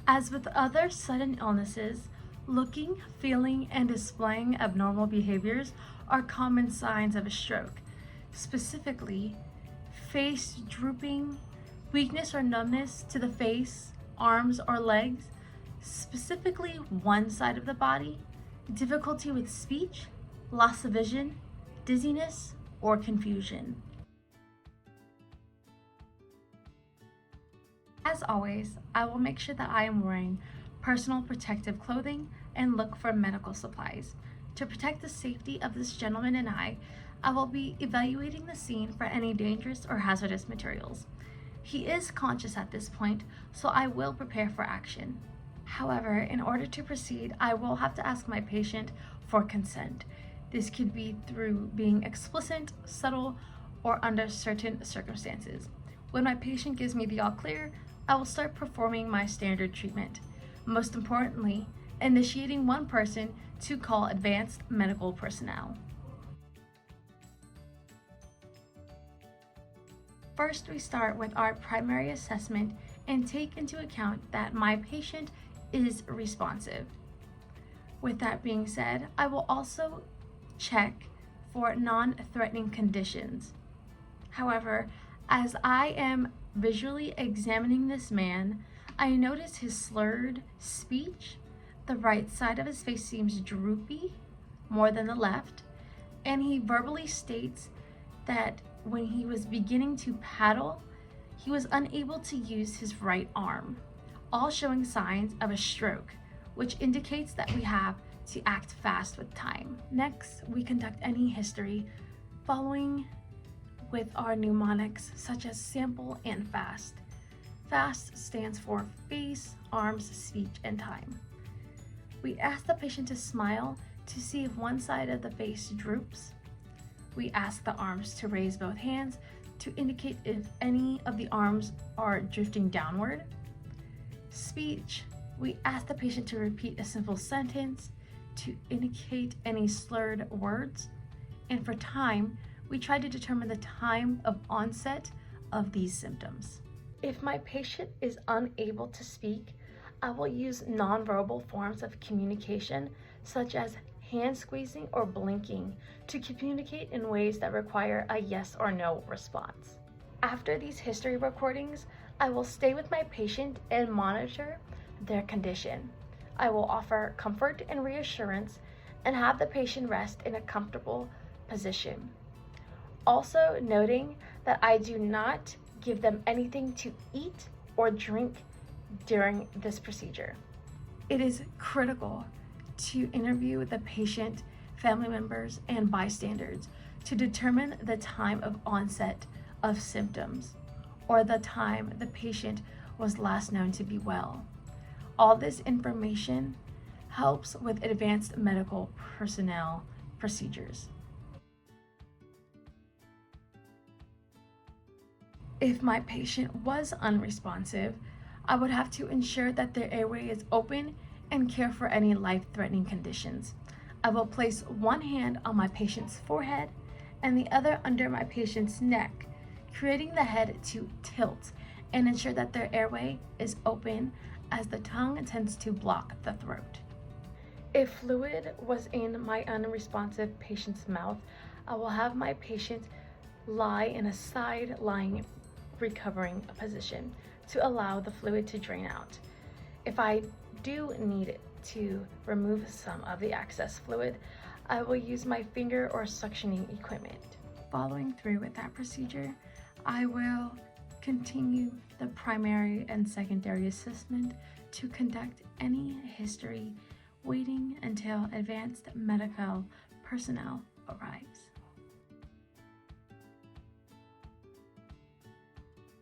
As with other sudden illnesses, looking, feeling, and displaying abnormal behaviors are common signs of a stroke. Specifically, face drooping, weakness or numbness to the face, arms, or legs, specifically one side of the body, difficulty with speech, loss of vision, dizziness, or confusion. As always, I will make sure that I am wearing personal protective clothing and look for medical supplies. To protect the safety of this gentleman and I will be evaluating the scene for any dangerous or hazardous materials. He is conscious at this point, so I will prepare for action. However, in order to proceed, I will have to ask my patient for consent. This could be through being explicit, subtle, or under certain circumstances. When my patient gives me the all clear, I will start performing my standard treatment. Most importantly, initiating one person to call advanced medical personnel. First, we start with our primary assessment and take into account that my patient is responsive. With that being said, I will also check for non-threatening conditions. However, as I am visually examining this man, I notice his slurred speech. The right side of his face seems droopy more than the left, and he verbally states that when he was beginning to paddle, he was unable to use his right arm, all showing signs of a stroke, which indicates that we have to act fast with time. Next, we conduct any history following with our mnemonics such as sample and fast. FAST stands for face, arms, speech, and time. We ask the patient to smile to see if one side of the face droops. We ask the arms to raise both hands to indicate if any of the arms are drifting downward. Speech, we ask the patient to repeat a simple sentence to indicate any slurred words. And for time, we try to determine the time of onset of these symptoms. If my patient is unable to speak, I will use nonverbal forms of communication, such as hand squeezing or blinking, to communicate in ways that require a yes or no response. After these history recordings, I will stay with my patient and monitor their condition. I will offer comfort and reassurance and have the patient rest in a comfortable position. Also noting that I do not give them anything to eat or drink during this procedure. It is critical to interview the patient, family members, and bystanders to determine the time of onset of symptoms or the time the patient was last known to be well. All this information helps with advanced medical personnel procedures. If my patient was unresponsive, I would have to ensure that their airway is open and care for any life-threatening conditions. I will place one hand on my patient's forehead and the other under my patient's neck, creating the head to tilt and ensure that their airway is open as the tongue tends to block the throat. If fluid was in my unresponsive patient's mouth, I will have my patient lie in a side-lying recovering position to allow the fluid to drain out. If I do need to remove some of the excess fluid, I will use my finger or suctioning equipment. Following through with that procedure, I will continue the primary and secondary assessment to conduct any history, waiting until advanced medical personnel arrives.